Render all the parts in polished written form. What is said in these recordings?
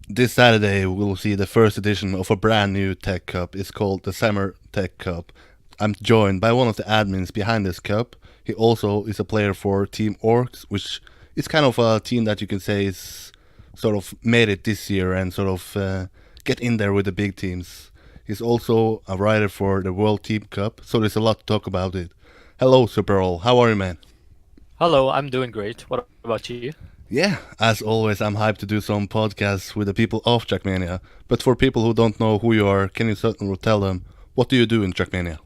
This Saturday we'll see the first edition of a brand new Tech Cup. It's called the Summer Tech Cup. I'm joined by one of the admins behind this cup. He also is a player for Team orKs, which is kind of a team that you can say is sort of made it this year and sort of get in there with the big teams. He's also a writer for the World Team Cup, so there's a lot to talk about it. Hello, Superal. How are you, man? Hello, I'm doing great. What about you? Yeah, as always, I'm hyped to do some podcasts with the people of Trackmania. But for people who don't know who you are, can you certainly tell them what do you do in Trackmania?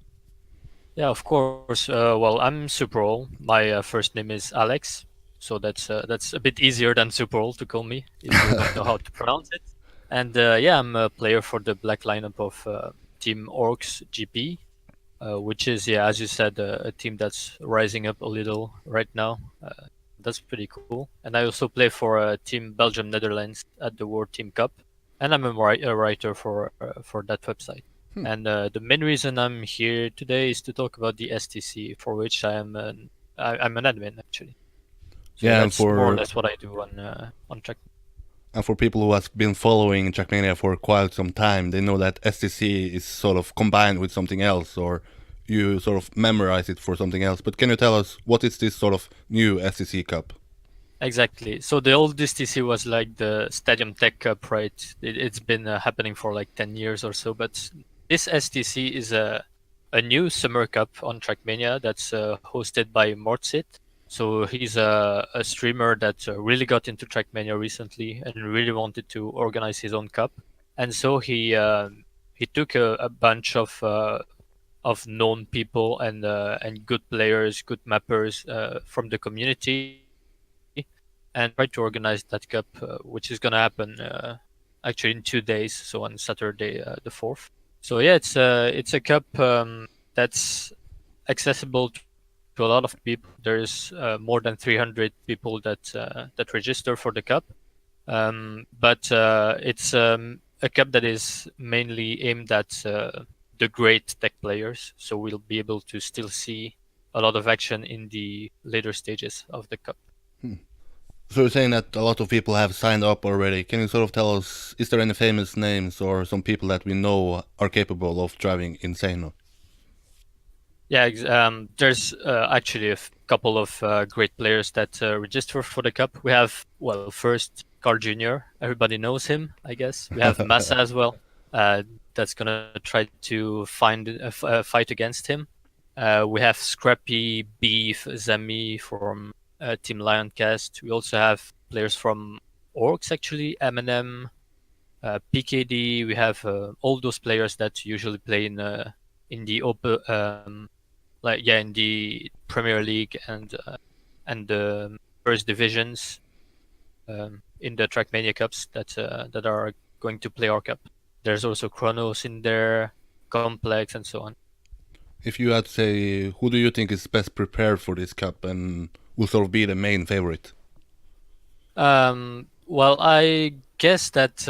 Yeah, of course. Well, I'm Superal. My first name is Alex, so that's a bit easier than Superal to call me if you don't know how to pronounce it. And yeah, I'm a player for the black lineup of Team orKs GP, which is, yeah, as you said, a team that's rising up a little right now. That's pretty cool. And I also play for Team Belgium Netherlands at the World Team Cup, and I'm a writer for that website. And the main reason I'm here today is to talk about the STC, for which I'm an admin actually. So Yeah, that's more or less what I do on Track. and for people who have been following Trackmania for quite some time, they know that STC is sort of combined with something else, or you sort of memorize it for something else. But can you tell us what is this sort of new STC Cup? Exactly. So the old STC was like the Stadium Tech Cup, right? It's been happening for like 10 years or so, but this STC is a new summer cup on Trackmania that's hosted by Mortsit. So he's a streamer that really got into Trackmania recently and really wanted to organize his own cup. And so he took a bunch of known people and good players, good mappers from the community, and tried to organize that cup, which is gonna happen actually in 2 days. So on Saturday, the 4th. So yeah, it's a cup that's accessible to a lot of people. There's more than 300 people that register for the cup, but it's a cup that is mainly aimed at the great tech players. So we'll be able to still see a lot of action in the later stages of the cup. So you're saying that a lot of people have signed up already. Can you sort of tell us, is there any famous names or some people that we know are capable of driving insane? Yeah, there's actually a couple of great players that register for the cup. We have, well, first Carl Jr. Everybody knows him, I guess. We have Massa as well. That's gonna try to find fight against him. We have Scrappy, Beef, Zami from Team Lioncast. We also have players from orKs actually, Eminem, PKD. We have all those players that usually play in the open like yeah in the Premier League and the first divisions in the Trackmania Cups that are going to play our cup. There's also Chronos in there, Complex, and so on. If you had to say, who do you think is best prepared for this cup and will sort of be the main favorite? Well, I guess that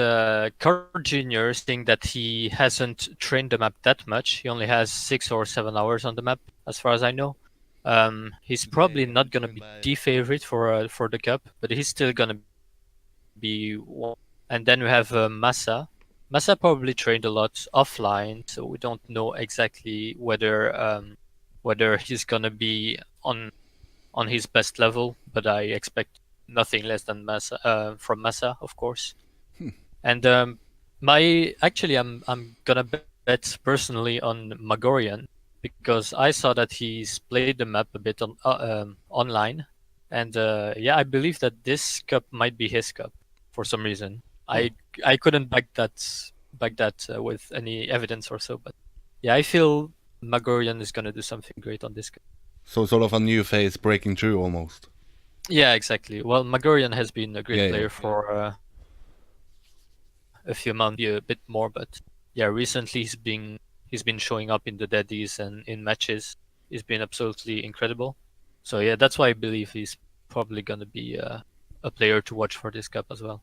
Carl Jr. saying that he hasn't trained the map that much. He only has 6 or 7 hours on the map, as far as I know. He's probably not gonna be the favorite for the cup, but he's still gonna be one. And then we have Massa. Massa probably trained a lot offline, so we don't know exactly whether he's gonna be on his best level, but I expect nothing less than Massa from Massa, of course. And my actually, I'm gonna bet personally on Magorian because I saw that he's played the map a bit online, and yeah, I believe that this cup might be his cup for some reason. Oh. I couldn't back that with any evidence or so, but yeah, I feel Magorian is gonna do something great on this cup. So sort of a new phase breaking through almost. Yeah, exactly. Well, Magorian has been a great Yeah, yeah. player for a few months, a bit more, but yeah, recently he's been showing up in the deadies and in matches. He's been absolutely incredible. So yeah, that's why I believe he's probably gonna be a player to watch for this cup as well.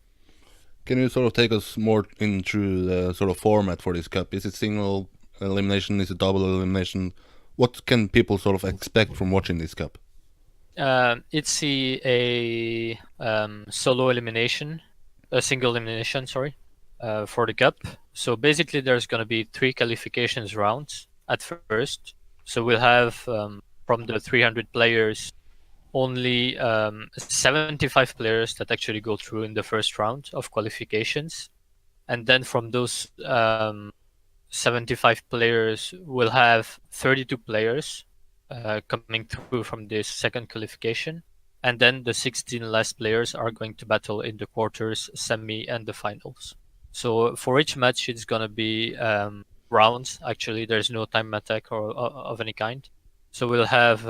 Can you sort of take us more in through the sort of format for this cup? Is it single elimination? Is it double elimination? What can people sort of expect from watching this cup? It's a solo elimination. a single elimination, sorry, for the cup. So basically, there's going to be 3 qualifications rounds at first. So we'll have from the 300 players only 75 players that actually go through in the first round of qualifications, and then from those 75 players, we'll have 32 players coming through from this second qualification, and then the 16 last players are going to battle in the quarters, semi, and the finals. So for each match, it's gonna be rounds. Actually, there's no time attack or of any kind. So we'll have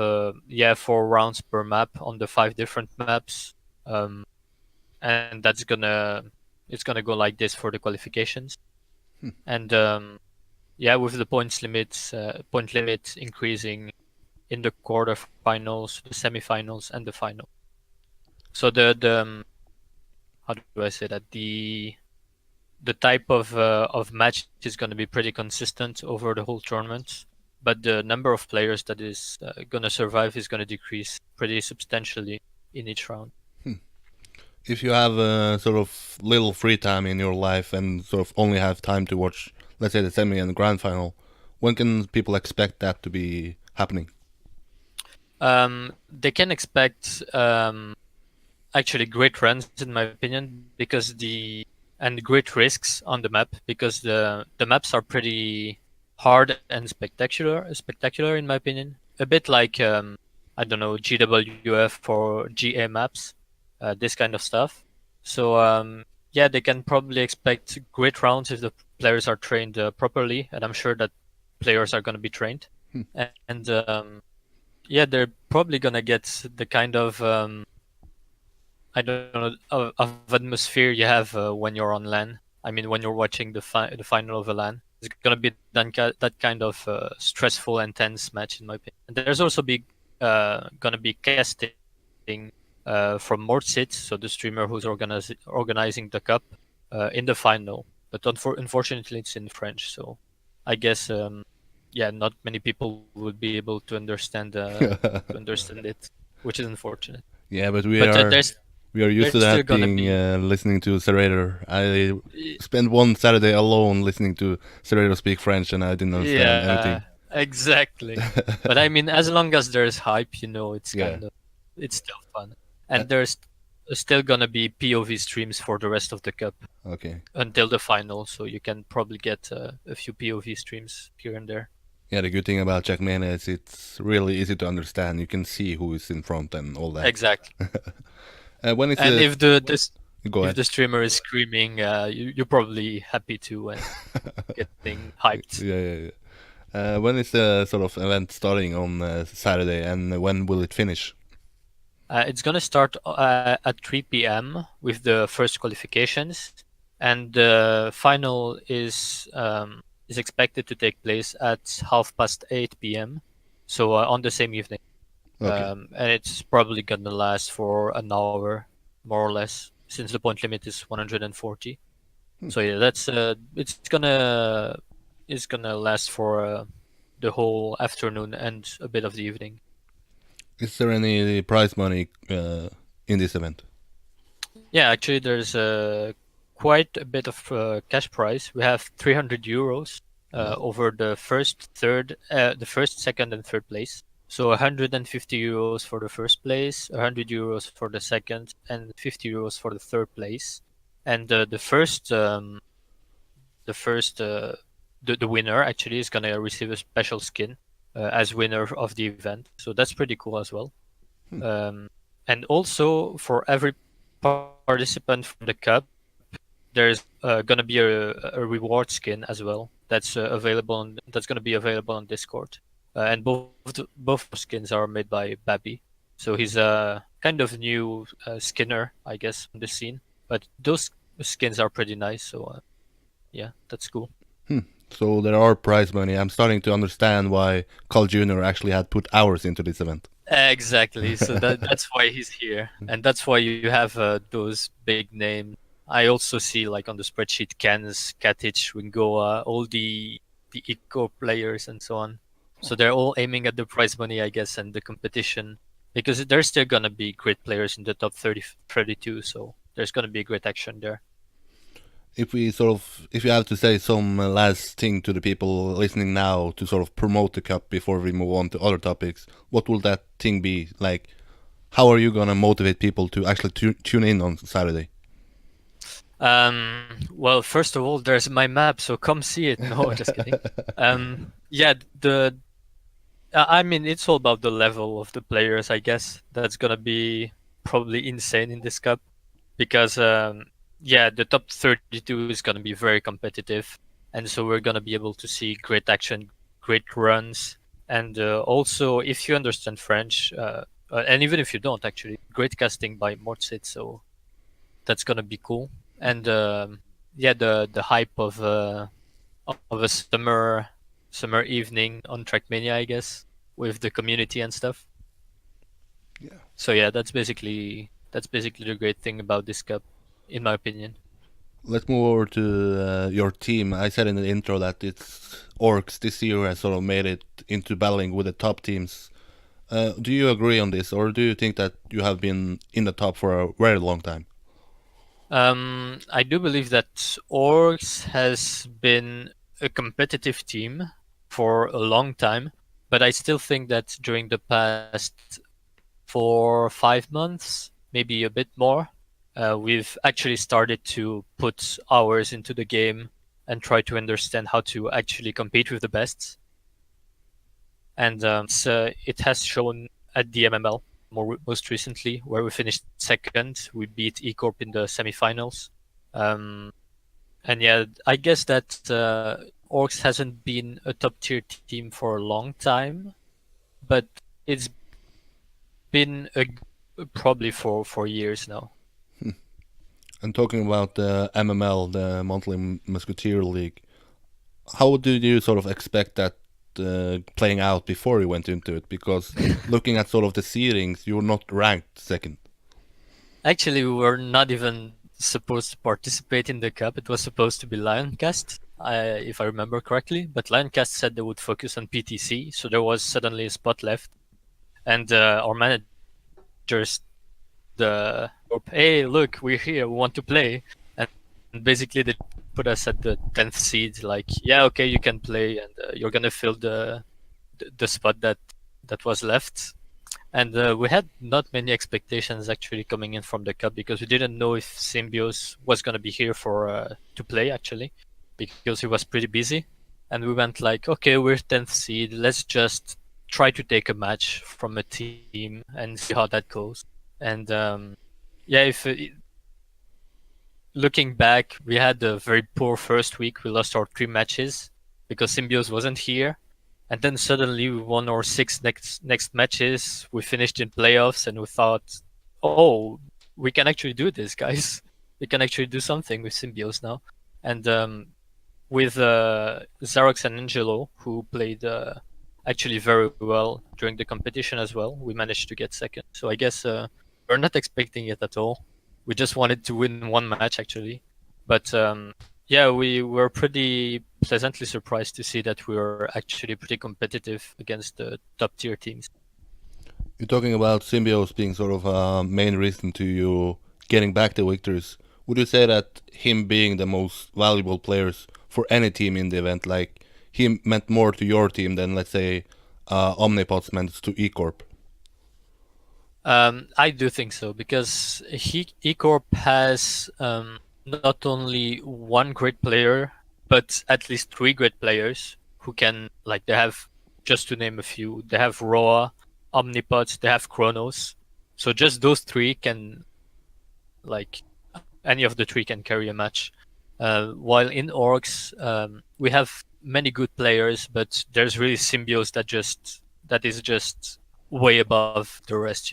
4 rounds per map on the 5 different maps, and it's gonna go like this for the qualifications. And with the point limit increasing in the quarterfinals, the semifinals, and the final. So the how do I say that, the type of match is going to be pretty consistent over the whole tournament, but the number of players that is going to survive is going to decrease pretty substantially in each round. If you have sort of little free time in your life and sort of only have time to watch, let's say, the semi and the grand final, when can people expect that to be happening? They can expect actually great runs, in my opinion, and great risks on the map, because the maps are pretty hard and spectacular in my opinion. A bit like I don't know, GWF or GA maps, this kind of stuff. So they can probably expect great rounds if the players are trained properly, and I'm sure that players are going to be trained. And they're probably gonna get the kind of I don't know of atmosphere you have when you're on LAN. I mean, when you're watching the final of a LAN, it's gonna be that kind of stressful and tense match, in my opinion. And there's also gonna be casting from Mortsit, so the streamer who's organizing the cup in the final. But unfortunately, it's in French, so I guess not many people would be able to understand it, which is unfortunate. Yeah, but we But are used to there's still that gonna being be listening to Serrator. I spent one Saturday alone listening to Serrator speak French, and I didn't understand anything. exactly. But I mean, as long as there's hype, it's Yeah. it's still fun, and there's still gonna be POV streams for the rest of the cup Okay. until the final, so you can probably get a few POV streams here and there. Yeah, the good thing about Trackmania is it's really easy to understand. You can see who is in front and all that. Exactly. When it's And if go if ahead. the streamer is screaming, you're probably happy too and getting hyped. Yeah. When is the sort of event starting on Saturday, and when will it finish? It's gonna start at 3 p.m. with the first qualifications, and the final is expected to take place at 8:30 p.m. So on the same evening, Okay. and it's probably gonna last for an hour, more or less, since the point limit is 140. So yeah, that's it's gonna last for the whole afternoon and a bit of the evening. Is there any prize money in this event? Yeah, actually, there's quite a bit of cash prize. We have 300 euros over the first, second, and third place. So 150 euros for the first place, 100 euros for the second, and 50 euros for the third place. And the winner actually is gonna receive a special skin as winner of the event. So that's pretty cool as well. And also for every participant from the cup, there's gonna be a reward skin as well that's that's gonna be available on Discord. And both skins are made by Babby, so he's a kind of new skinner, I guess, on the scene. But those skins are pretty nice, so yeah, that's cool. So there are prize money. I'm starting to understand why Carl Jr. actually had put hours into this event. Exactly. So that's why he's here, and that's why you have those big names. I also see, like, on the spreadsheet, Kens, Katic, Wingoa, all the eco players and so on. So they're all aiming at the prize money, I guess, and the competition, because there's still gonna be great players in the top 32. So there's gonna be great action there. If you have to say some last thing to the people listening now to sort of promote the cup before we move on to other topics, what will that thing be? Like, how are you gonna motivate people to actually tune in on Saturday? Well, first of all, there's my map, so come see it. No, just kidding. Yeah, I mean, it's all about the level of the players, I guess. That's gonna be probably insane in this cup because, yeah, the top 32 is gonna be very competitive, and so we're gonna be able to see great action, great runs, and also if you understand French, and even if you don't, actually, great casting by Mortsit, so that's gonna be cool. And yeah, the hype of a summer evening on Trackmania, I guess, with the community and stuff. Yeah. So yeah, that's basically the great thing about this cup, in my opinion. Let's move over to your team. I said in the intro that it's orcs this year has sort of made it into battling with the top teams. Do you agree on this, or do you think that you have been in the top for a very long time? I do believe that Orcs has been a competitive team for a long time, but I still think that during the past 4 or 5 months, maybe a bit more, we've actually started to put hours into the game and try to understand how to actually compete with the best. And it has shown at the MML most recently, where we finished second. We beat eCorp in the semifinals. Um, and yeah, I guess that Orcs hasn't been a top tier team for a long time, but it's been probably for years now. And talking about the MML, the Monthly Musketeer League, how did you sort of expect that playing out before you went into it? Because looking at sort of the seedings, you were not ranked second. Actually, we were not even supposed to participate in the cup. It was supposed to be Lioncast, if I remember correctly. But Lioncast said they would focus on PTC, so there was suddenly a spot left. And our managers, the hey, look, we're here, we want to play. And basically, they put us at the 10th seed. Like, yeah, okay, you can play, and you're gonna fill the spot that was left. And we had not many expectations actually coming in from the cup because we didn't know if Symbios was going to be here for to play actually because he was pretty busy. And we went like, okay, we're 10th seed. Let's just try to take a match from a team and see how that goes. And yeah, if looking back, we had a very poor first week. We lost our 3 matches because Symbios wasn't here. And then suddenly we won our 6 next matches. We finished in playoffs, and we thought, "Oh, we can actually do this, guys. We can actually do something with Symbios now." And with Xerox and Angelo, who played actually very well during the competition as well, we managed to get second. So I guess we're not expecting it at all. We just wanted to win one match actually, but yeah, we were pretty pleasantly surprised to see that we were actually pretty competitive against the top tier teams. You're talking about Symbios being sort of a main reason to you getting back the victories. Would you say that him being the most valuable players for any team in the event, like he meant more to your team than, let's say, Omnipods meant to eCorp? I do think so because eCorp has not only one great player, but at least 3 great players who can, like, they have, just to name a few, they have Roa, Omnipods, they have Chronos. So just those 3 can, like, any of the 3 can carry a match. While in Orcs, we have many good players, but there's really Symbios that is just way above the rest.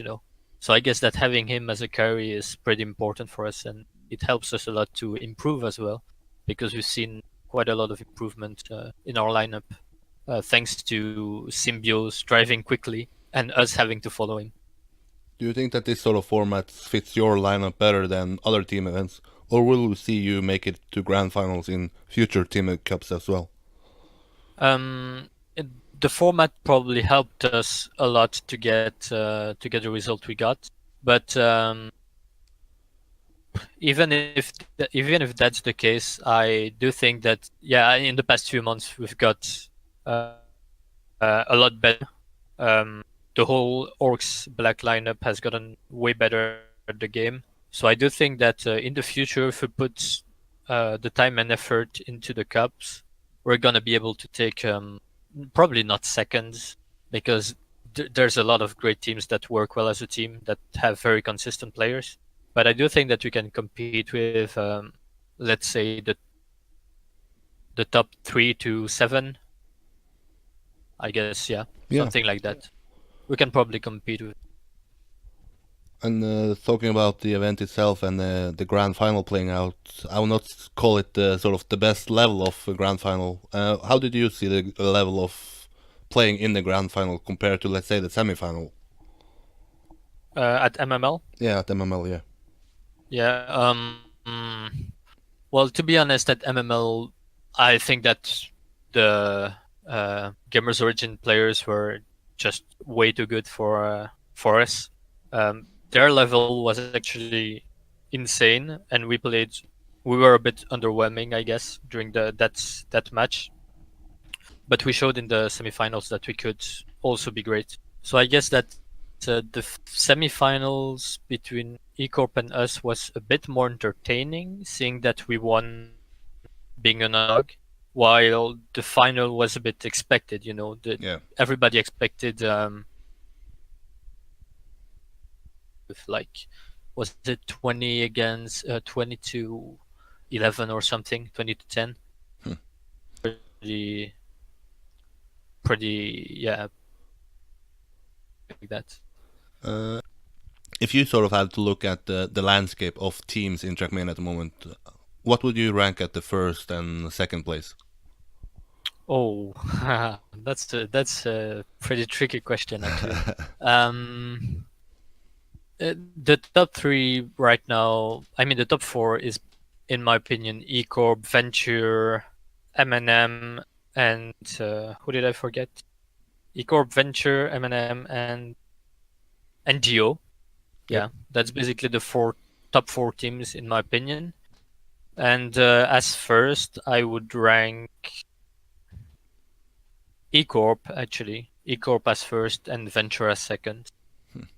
So I guess that having him as a carry is pretty important for us, and it helps us a lot to improve as well, because we've seen quite a lot of improvement in our lineup, thanks to Symbios driving quickly and us having to follow him. Do you think that this sort of format fits your lineup better than other team events, or will we see you make it to grand finals in future team cups as well? Um, the format probably helped us a lot to get the result we got, but even if that's the case, I do think that yeah, in the past few months we've got a lot better. Um, the whole orcs black lineup has gotten way better at the game. So I do think that in the future, if we put the time and effort into the cups, we're gonna be able to take probably not seconds because there's a lot of great teams that work well as a team that have very consistent players. But I do think that we can compete with, let's say, the top 3 to 7. I guess, yeah, Yeah. something like that. We can probably compete with. And talking about the event itself and the grand final playing out, I will not call it sort of the best level of a grand final. How did you see the level of playing in the grand final compared to, let's say, the semi-final? At MML? Yeah, at MML, yeah. Yeah. Well, to be honest, at MML, I think that the Gamers Origin players were just way too good for us. Their level was actually insane, and we played. We were a bit underwhelming, I guess, during that match. But we showed in the semifinals that we could also be great. So I guess that the semifinals between eCorp and us was a bit more entertaining, seeing that we won being an underdog, while the final was a bit expected. You know, Yeah. everybody expected with like was it 20 against 20 to 11 or something, 20 to 10. Hmm. Pretty, pretty, yeah, like that. Uh, if you sort of had to look at the landscape of teams in Trackmania at the moment, what would you rank at the first and second place? Oh, that's a pretty tricky question actually. Um, the top three right now, I mean the top four is, in my opinion, eCorp, Venture, M&M, and who did I forget? eCorp, Venture, M&M, and Geo. Yep. Yeah, that's basically the top four teams in my opinion. And as first, I would rank eCorp actually. eCorp as first and Venture as second.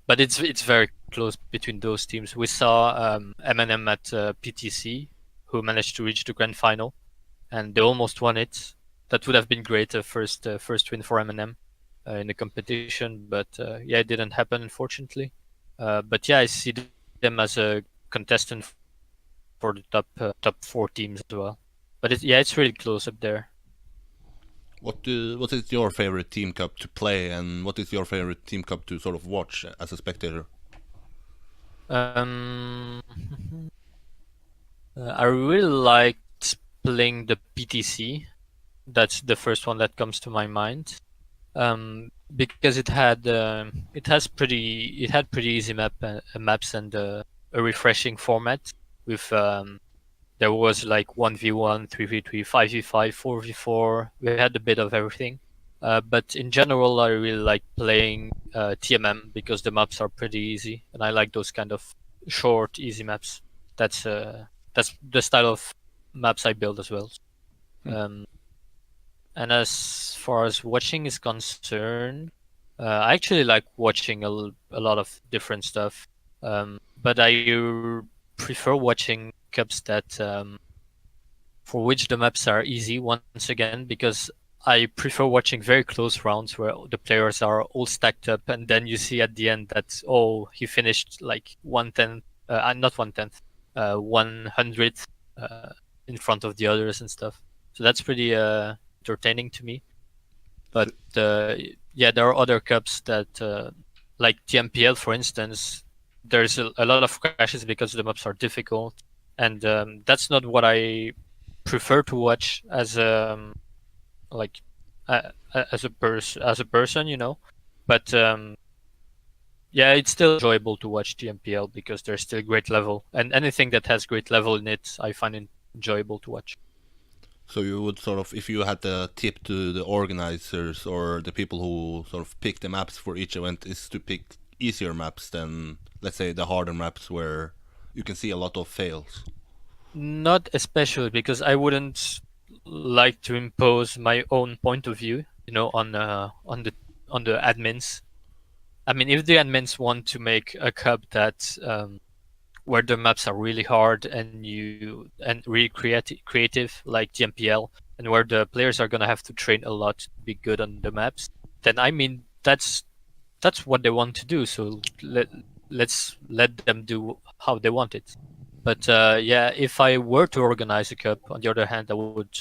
But it's very close between those teams. We saw M&M at PTC, who managed to reach the grand final, and they almost won it. That would have been great, first win for M&M in the competition, but yeah, it didn't happen unfortunately. But yeah, I see them as a contestant for the top four teams as well. But yeah, it's really close up there. What is your favorite team cup to play, and what is your favorite team cup to sort of watch as a spectator? Um, I really liked playing the PTC. That's the first one that comes to my mind. Because it had pretty easy maps and a refreshing format with there was like 1v1, 3v3, 5v5, 4v4. We had a bit of everything. But in general, I really like playing TMM because the maps are pretty easy, and I like those kind of short, easy maps. That's the style of maps I build as well. Um, and as far as watching is concerned, I actually like watching a lot of different stuff. But I prefer watching cups that for which the maps are easy once again because I prefer watching very close rounds where the players are all stacked up and then you see at the end that oh he finished like 1/10 not 1/10 100th in front of the others and stuff. So that's pretty entertaining to me. But yeah, there are other cups that like the MPL for instance, there's a lot of crashes because the maps are difficult, and that's not what I prefer to watch as like as a person, you know. But yeah, it's still enjoyable to watch the MPL because there's still great level, and anything that has great level in it, I find it enjoyable to watch. So you would sort of, if you had a tip to the organizers or the people who sort of pick the maps for each event, is to pick easier maps than, let's say, the harder maps where you can see a lot of fails. Not especially because I wouldn't like to impose my own point of view, on the admins. I mean, if the admins want to make a cup that where the maps are really hard and really creative like GMPL, and where the players are gonna have to train a lot to be good on the maps, then I mean that's what they want to do. So let's let them do how they want it. But yeah, if I were to organize a cup, on the other hand, I would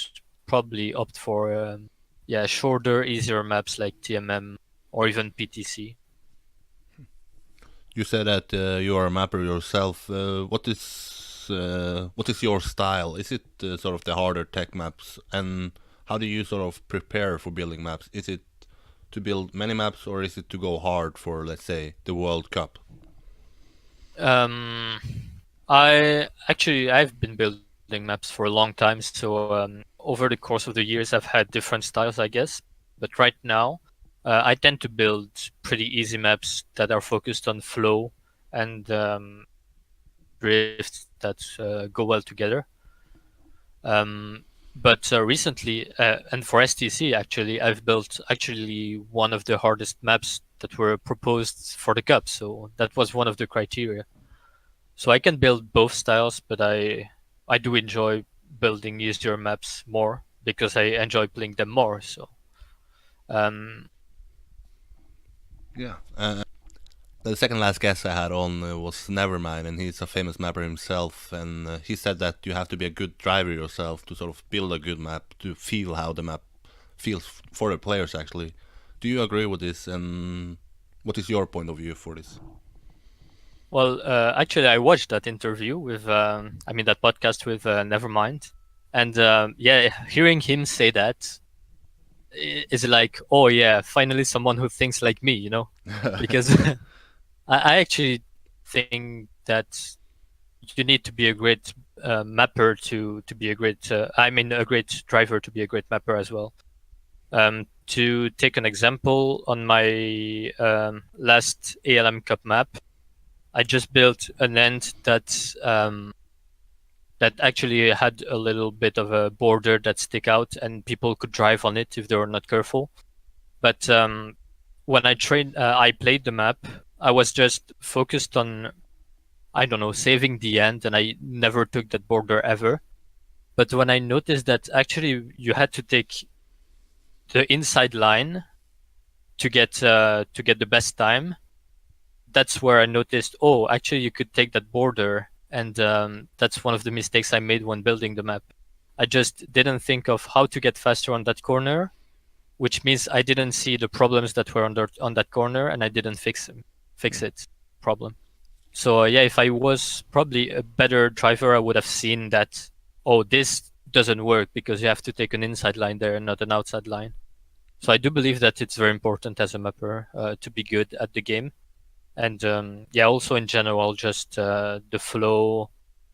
probably opt for yeah, shorter, easier maps like TMM or even PTC. You said that you are a mapper yourself. What is your style? Is it sort of the harder tech maps, and how do you sort of prepare for building maps? Is it to build many maps, or is it to go hard for, let's say, the World Cup? Um, I've been building maps for a long time, so over the course of the years, I've had different styles, I guess. But right now, I tend to build pretty easy maps that are focused on flow and drifts that go well together. But recently, and for STC actually, I've built actually one of the hardest maps that were proposed for the cup. So that was one of the criteria. So I can build both styles, but I do enjoy building easier maps more because I enjoy playing them more. So um, Yeah. The second last guest I had on was Nevermind, and he's a famous mapper himself. And he said that you have to be a good driver yourself to sort of build a good map, to feel how the map feels for the players. Actually, do you agree with this? And what is your point of view for this? well, actually, I watched that interview with, I mean, that podcast with Nevermind, and yeah, hearing him say that is like, oh yeah, finally someone who thinks like me, because I actually think that you need to be a great mapper to be a great, I mean, a great driver to be a great mapper as well. To take an example, on my last ALM Cup map, I just built an end that actually had a little bit of a border that stick out, and people could drive on it if they were not careful. But when I played the map, I was just focused on, I don't know, saving the end, and I never took that border ever. But when I noticed that actually you had to take the inside line to get the best time, that's where I noticed, oh, actually you could take that border, and that's one of the mistakes I made when building the map. I just didn't think of how to get faster on that corner, which means I didn't see the problems that were on that corner, and I didn't fix it problem. So yeah, if I was probably a better driver, I would have seen that, oh, this doesn't work because you have to take an inside line there and not an outside line. So I do believe that it's very important as a mapper to be good at the game, and yeah, also in general, just the flow,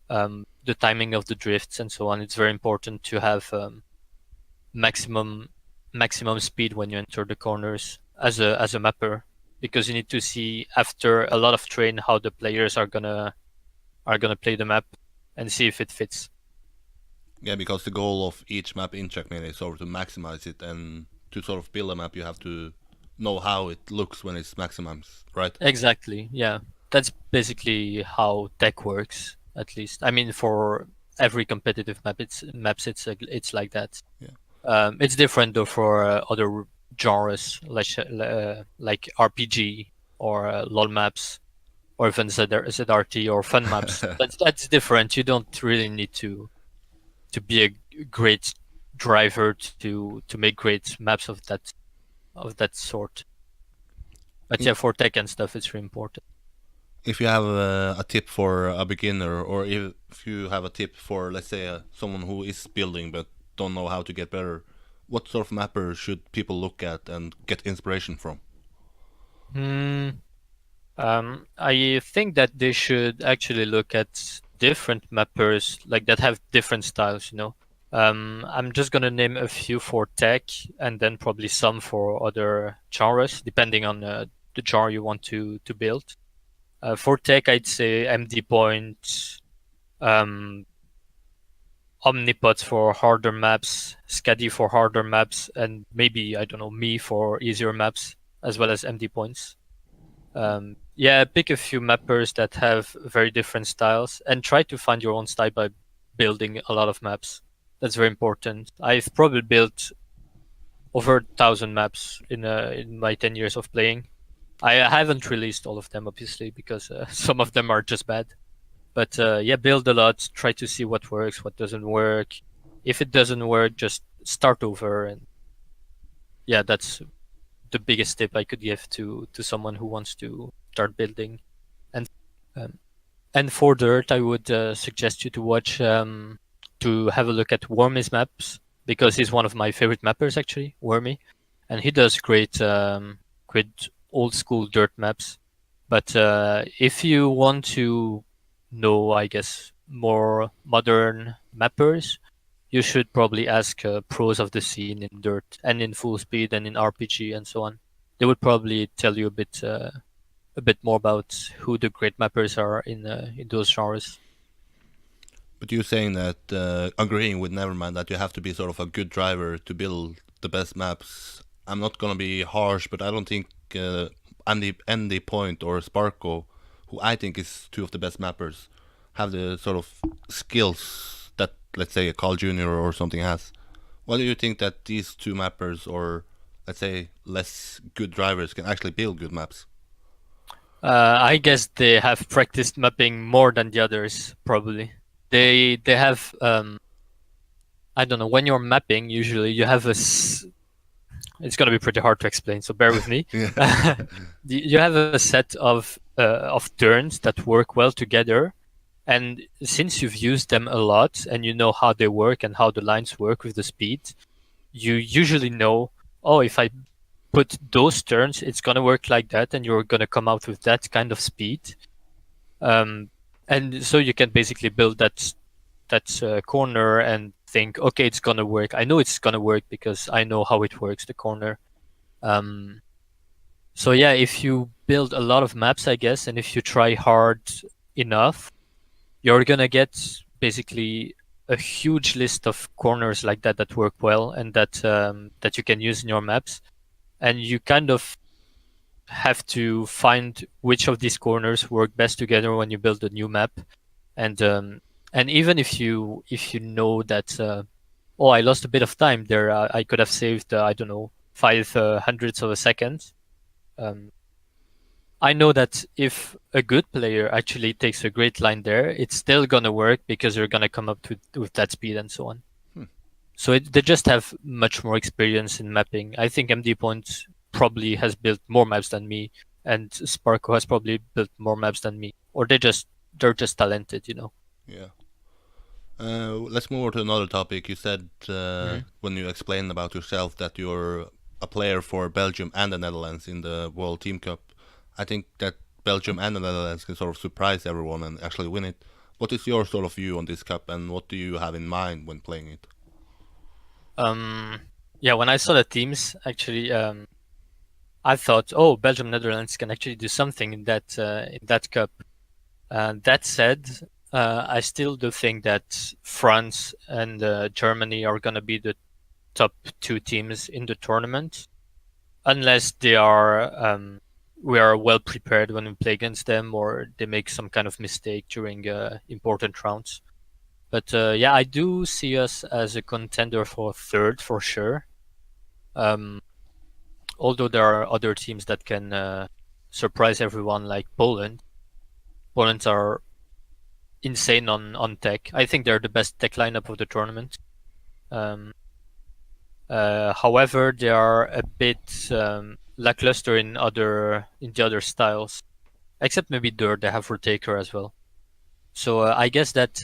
the timing of the drifts, and so on. It's very important to have maximum maximum speed when you enter the corners as a mapper, because you need to see after a lot of train how the players are gonna play the map and see if it fits. Yeah, because the goal of each map in Trackmania is sort of to maximize it, and to sort of build a map, you have to know how it looks when it's maximized, right? Exactly. Yeah, that's basically how tech works. At least, I mean, for every competitive it's like that. Yeah. It's different though for other genres like RPG or LOL maps or even ZRT or fun maps. That's different. You don't really need to be a great driver to make great maps of that sort. But yeah, for tech and stuff, it's really important. If you have a tip for a beginner, or if you have a tip for, let's say, someone who is building but don't know how to get better, what sort of mapper should people look at and get inspiration from? Hmm. I think that they should actually look at different mappers like that have different styles. I'm just gonna name a few for tech, and then probably some for other genres, depending on the genre you want to build. For tech, I'd say MD Point, um, Omnipot for harder maps, Scadi for harder maps, and maybe, I don't know, me for easier maps, as well as MD Points. Yeah, pick a few mappers that have very different styles and try to find your own style by building a lot of maps. That's very important. I've probably built over 1,000 maps in my 10 years of playing. I haven't released all of them, obviously, because some of them are just bad. But yeah, build a lot, try to see what works, what doesn't work. If it doesn't work, just start over. And yeah, that's the biggest tip I could give to someone who wants to start building. And um, and for dirt, I would suggest you to watch to have a look at Wormy's maps because he's one of my favorite mappers actually, Wormy, and he does great old school dirt maps. But if you want to know, I guess, more modern mappers, you should probably ask pros of the scene in dirt and in full speed and in RPG and so on. They would probably tell you a bit more about who the great mappers are in those genres. But you're saying that agreeing with Nevermind that you have to be sort of a good driver to build the best maps. I'm not gonna be harsh, but I don't think Andy Point or Sparko, who I think is two of the best mappers, have the sort of skills that let's say a Carl Jr. or something has. Why do you think that these two mappers, or let's say less good drivers, can actually build good maps? I guess they have practiced mapping more than the others, probably. They have I don't know, when you're mapping, usually you have it's gonna be pretty hard to explain, so bear with me. Yeah. You have a set of turns that work well together, and since you've used them a lot and you know how they work and how the lines work with the speed, you usually know, oh, if I put those turns, it's gonna work like that, and you're gonna come out with that kind of speed. Um, and so you can basically build that corner and think, okay, it's gonna work. I know it's gonna work because I know how it works, the corner. Um, so yeah, if you build a lot of maps, I guess, and if you try hard enough, you're gonna get basically a huge list of corners like that that work well and that you can use in your maps. And you kind of have to find which of these corners work best together when you build a new map. And even if you know that oh, I lost a bit of time there, I could have saved I don't know, 5 hundredths of a second. Um, I know that if a good player actually takes a great line there, it's still gonna work because you're gonna come up with that speed and so on. Hmm. So they just have much more experience in mapping. I think MD Point probably has built more maps than me, and Sparko has probably built more maps than me, or they're just talented, you know. Yeah. Let's move on to another topic. You said Mhm. when you explained about yourself that you're a player for Belgium and the Netherlands in the World Team Cup. I think that Belgium and the Netherlands can sort of surprise everyone and actually win it. What is your sort of view on this cup, and what do you have in mind when playing it? Um, yeah, when I saw the teams, actually, I thought, oh, Belgium Netherlands can actually do something in that cup. That said, I still do think that France and Germany are going to be the top two teams in the tournament, unless we are well prepared when we play against them, or they make some kind of mistake during important rounds. But yeah, I do see us as a contender for third for sure. Um, although there are other teams that can surprise everyone, like Poland. Poland are insane on tech. I think they're the best tech lineup of the tournament. Um, however, they are a bit lackluster in the other styles, except maybe Dirt. They have Rutaker as well. So I guess that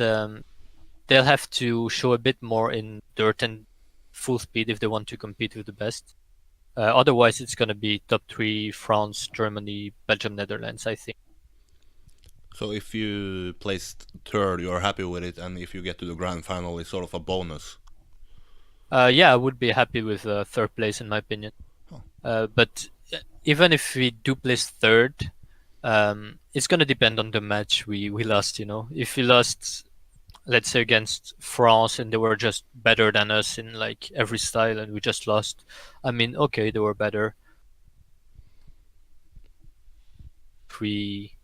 they'll have to show a bit more in Dirt and full speed if they want to compete with the best. Otherwise, it's going to be top three: France, Germany, Belgium, Netherlands. I think. So if you placed third, you're happy with it, and if you get to the grand final, it's sort of a bonus. Yeah, I would be happy with third place in my opinion. Oh. But even if we do place third, it's gonna depend on the match we lost. You know, if we lost, let's say against France, and they were just better than us in like every style, and we just lost. I mean, okay, they were better. If we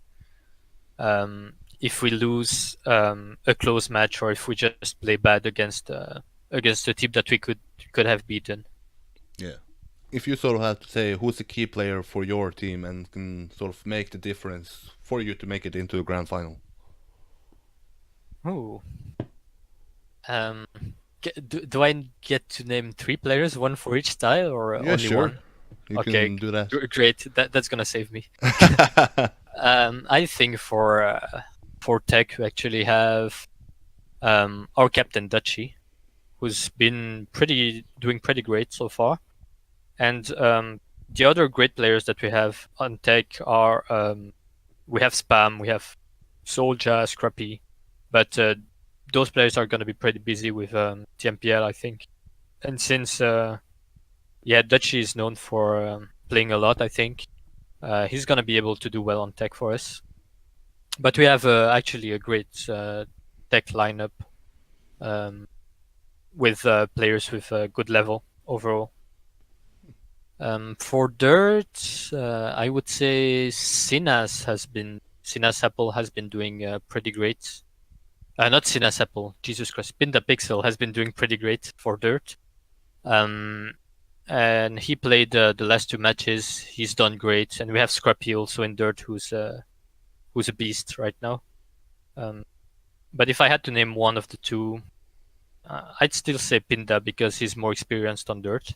if we lose a close match, or if we just play bad against a team that we could have beaten. Yeah. If you sort of have to say who's the key player for your team and can sort of make the difference for you to make it into a grand final. Oh, um, do I get to name three players, one for each style, or Yeah, only sure. one? You Okay, can do that. great. That's gonna save me. I think for tech, we actually have our captain Dutchy, who's been pretty doing pretty great so far, and the other great players that we have on tech are we have Spam, we have Soldier, Scrappy, but those players are going to be pretty busy with TMPL, I think. And since yeah, Dutchy is known for playing a lot, I think he's going to be able to do well on tech for us. But we have actually a great tech lineup um, with players with a good level overall. For dirt, I would say Sinas Apple has been doing pretty great. Not Sinas Apple, Jesus Christ, Pinda Pixel has been doing pretty great for dirt. Um, and he played the last two matches. He's done great, and we have Scrappy also in dirt, who's a beast right now. Um, but if I had to name one of the two, I'd still say Pinda because he's more experienced on dirt.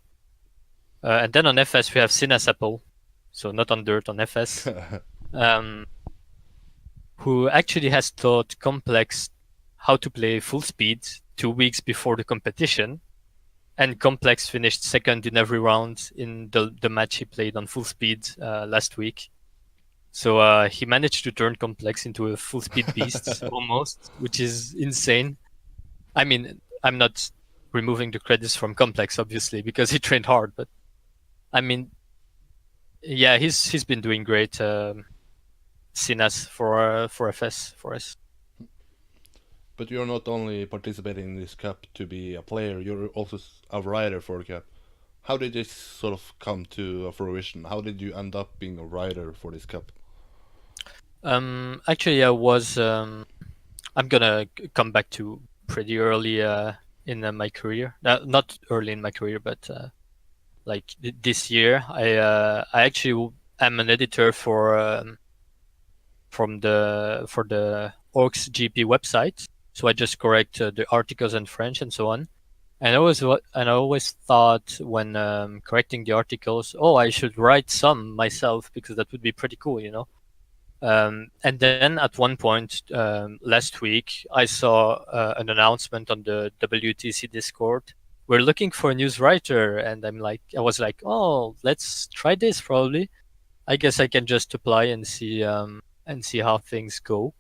And then on FS we have Sinas Apple, so not on dirt, on FS. Um, who actually has taught Complex how to play full speed 2 weeks before the competition. And Complex finished second in every round in the match he played on full speed last week. So he managed to turn Complex into a full speed beast almost, which is insane. I mean, I'm not removing the credits from Complex, obviously, because he trained hard, but I mean, yeah, he's been doing great. Sinas for FS for us. But you're not only participating in this cup to be a player, you're also a rider for the cup. How did this sort of come to fruition? How did you end up being a rider for this cup? Actually, I was. I'm gonna come back to pretty early in my career. Not early in my career, but like this year, I actually am an editor for the orKs GP website. So I just correct the articles in French and so on. And I always thought when correcting the articles, oh, I should write some myself because that would be pretty cool, you know. And then at one point last week, I saw an announcement on the WTC Discord. We're looking for a news writer, and I was like, oh, let's try this. Probably, I guess I can just apply and see how things go.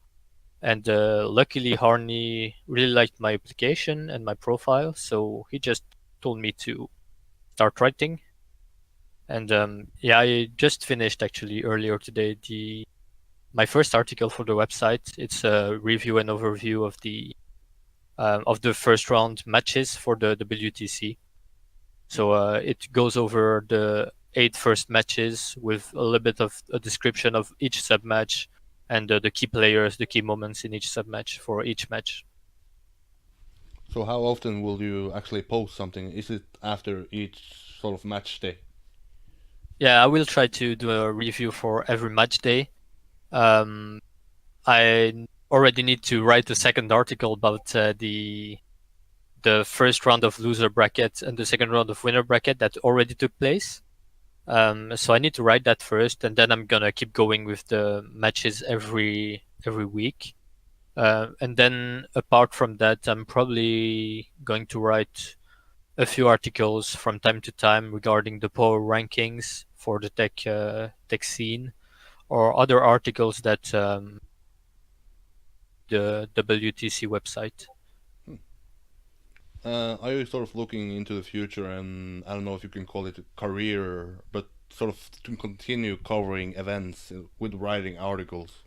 And luckily, Harney really liked my application and my profile, so he just told me to start writing. And yeah, I just finished actually earlier today my first article for the website. It's a review and overview of the first round matches for the WTC. So it goes over the 8 first matches with a little bit of a description of each sub match and the key players, the key moments in each sub match for each match. So how often will you actually post something? Is it after each sort of match day? Yeah, I will try to do a review for every match day. Um, I already need to write a second article about the first round of loser bracket and the second round of winner bracket that already took place. So I need to write that first, and then I'm gonna keep going with the matches every week. And then apart from that, I'm probably going to write a few articles from time to time regarding the power rankings for the tech scene, or other articles that the WTC website. Are you sort of looking into the future, and I don't know if you can call it a career, but sort of to continue covering events with writing articles?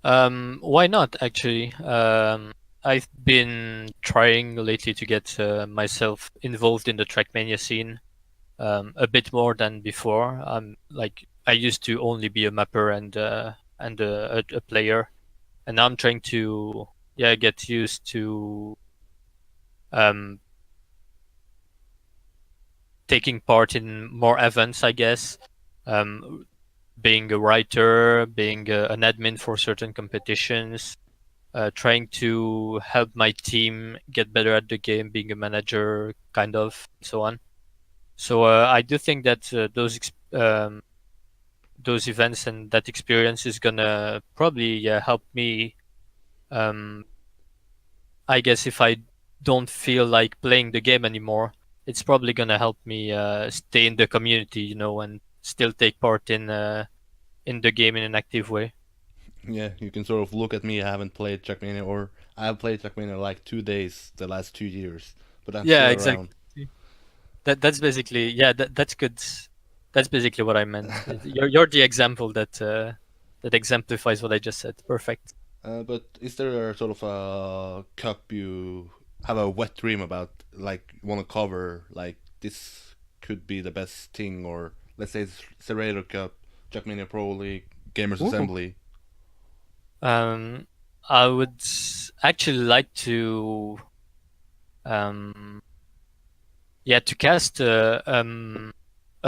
Why not actually? I've been trying lately to get myself involved in the Trackmania scene a bit more than before. Like I used to only be a mapper and a player, and now I'm trying to get used to um, taking part in more events, I guess. Um, Being a writer, being an admin for certain competitions, trying to help my team get better at the game, being a manager, kind of, so on. So I do think that those events and that experience is gonna probably help me. Um, I guess if I don't feel like playing the game anymore, it's probably gonna help me stay in the community, and still take part in the game in an active way. Yeah, you can sort of look at me. I haven't played Trackmania, or I have played Trackmania like 2 days the last 2 years, but I'm Yeah, still around. exactly. That's basically that's good. That's basically what I meant. You're the example that exemplifies what I just said. Perfect. But is there a sort of a cup you have a wet dream about, like want to cover, like this could be the best thing, or let's say it's Serrator Cup, Trackmania Pro League, Gamers Ooh. Assembly. Um, I would actually like to um to cast a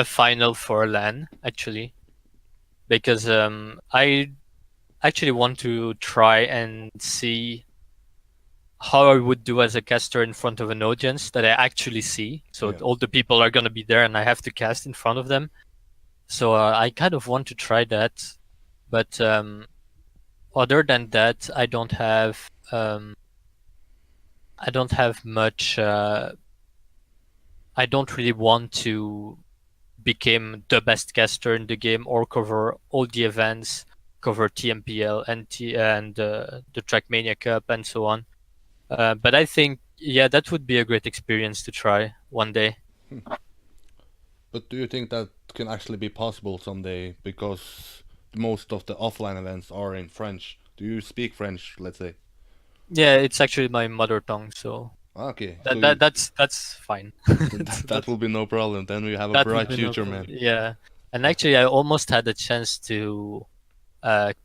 final for LAN actually, because I actually want to try and see how I would do as a caster in front of an audience that I actually see. So Yeah. all the people are gonna be there, and I have to cast in front of them. So I kind of want to try that, but other than that, I don't have much. I don't really want to become the best caster in the game or cover all the events, cover TMPL and the Trackmania Cup and so on. But I think, yeah, that would be a great experience to try one day. But do you think that can actually be possible someday? Because most of the offline events are in French. Do you speak French, let's say? Yeah, it's actually my mother tongue, so Okay, so that's fine. that will be no problem. Then we have a That would bright be no future, problem. man. Yeah, and actually, I almost had a chance to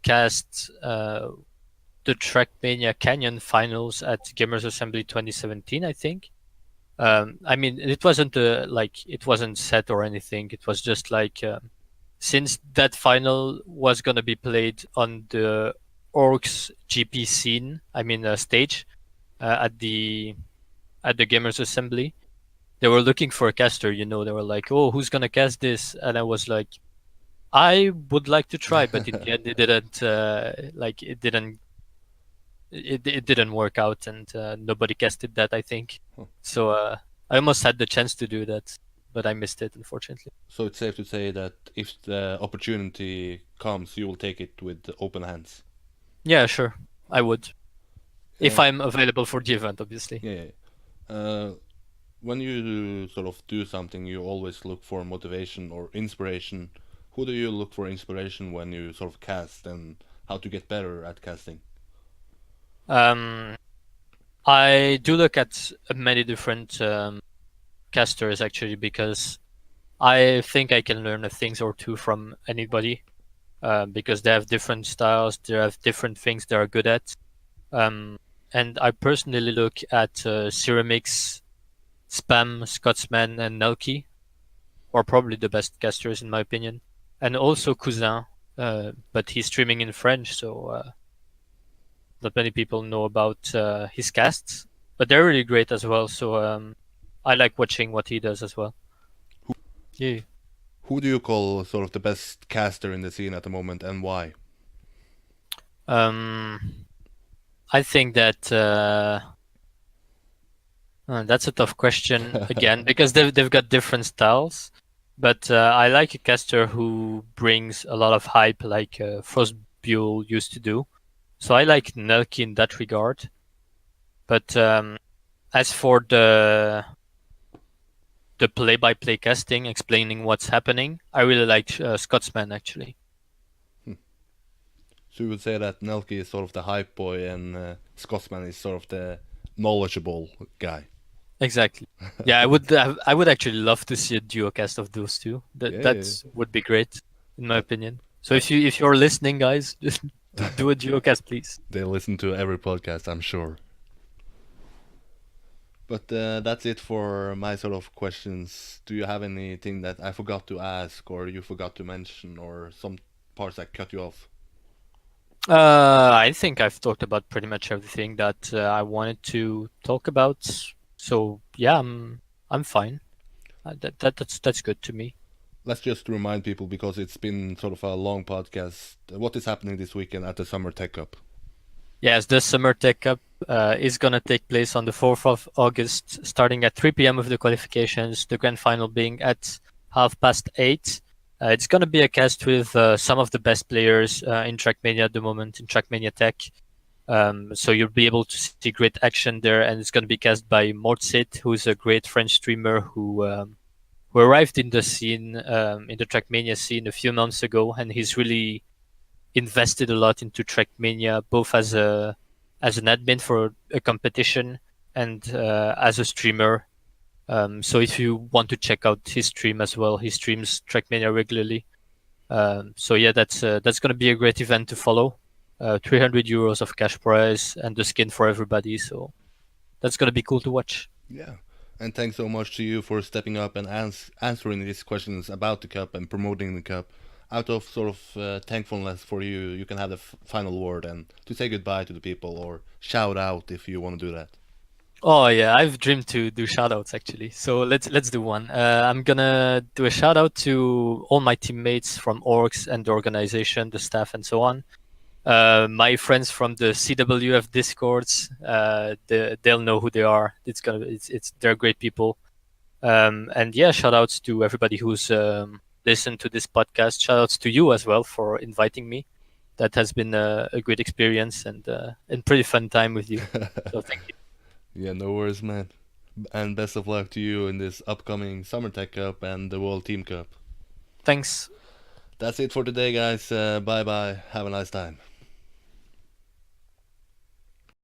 cast the Trackmania Canyon finals at Gamers Assembly 2017, I think. I mean, it wasn't it wasn't set or anything. It was just like since that final was gonna be played on the orKs GP scene, I mean stage at the Gamers Assembly. They were looking for a caster. They were like, "Oh, who's gonna cast this?" And I was like, "I would like to try," but in the end, it didn't. It didn't work out, and nobody casted that, I think. Huh. So I almost had the chance to do that, but I missed it, unfortunately. So it's safe to say that if the opportunity comes, you will take it with open hands. Yeah, sure, I would, if Yeah, I'm available for the event, obviously. yeah. When you sort of do something, you always look for motivation or inspiration. Who do you look for inspiration when you sort of cast, and how to get better at casting? Um, I do look at many different casters actually, because I think I can learn a thing or two from anybody, because they have different styles, they have different things they are good at. Um, and I personally look at Ceramics, Spam, Scotsman, and Nelky, are probably the best casters in my opinion. And also Cousin, but he's streaming in French, so not many people know about his casts. But they're really great as well, so I like watching what he does as well. Yeah. Who do you call sort of the best caster in the scene at the moment, and why? Um, I think that that's a tough question again because they've got different styles. But I like a caster who brings a lot of hype, like Frostbuel used to do. So I like Nelky in that regard. But as for the play-by-play casting, explaining what's happening, I really like Scotsman actually. So you would say that Nelky is sort of the hype boy and Scotsman is sort of the knowledgeable guy. Exactly. Yeah, I would actually love to see a duo cast of those two. That Yeah, yeah. that would be great, in my Uh, opinion. So uh, if you're listening, guys, just do a duo cast, please. they listen to every podcast, I'm sure. But that's it for my sort of questions. Do you have anything that I forgot to ask, or you forgot to mention, or some parts that cut you off? I think I've talked about pretty much everything that I wanted to talk about. So yeah, I'm fine. That's good to me. Let's just remind people because it's been sort of a long podcast. What is happening this weekend at the Summer Tech Cup? Yes, the Summer Tech Cup is gonna take place on the 4th of August, starting at 3 p.m. with the qualifications. The grand final being at 8:30. It's gonna be a cast with some of the best players in Trackmania at the moment in Trackmania Tech. So you'll be able to see great action there, and it's going to be cast by Mortsit, who's a great French streamer who arrived in the scene, in the Trackmania scene a few months ago, and he's really invested a lot into Trackmania, both as an admin for a competition and as a streamer. So if you want to check out his stream as well, he streams Trackmania regularly. So yeah, that's going to be a great event to follow. 300 euros of cash prize and the skin for everybody. So that's going to be cool to watch. Yeah. And thanks so much to you for stepping up and answering these questions about the cup and promoting the cup. Out of sort of thankfulness for you, you can have the final word and to say goodbye to the people or shout out if you want to do that. Oh yeah, I've dreamed to do shoutouts actually. So let's do one. I'm gonna do a shout out to all my teammates from orKs and the organization, the staff, and so on. My friends from the CWF discords, they'll know who they are. It's they're great people. And yeah, shout outs to everybody who's listened to this podcast. Shout outs to you as well for inviting me. That has been a great experience and pretty fun time with you. So thank you. Yeah, no worries, man. And best of luck to you in this upcoming Summer Tech Cup and the World Team Cup. Thanks. That's it for today, guys. Bye bye. Have a nice time.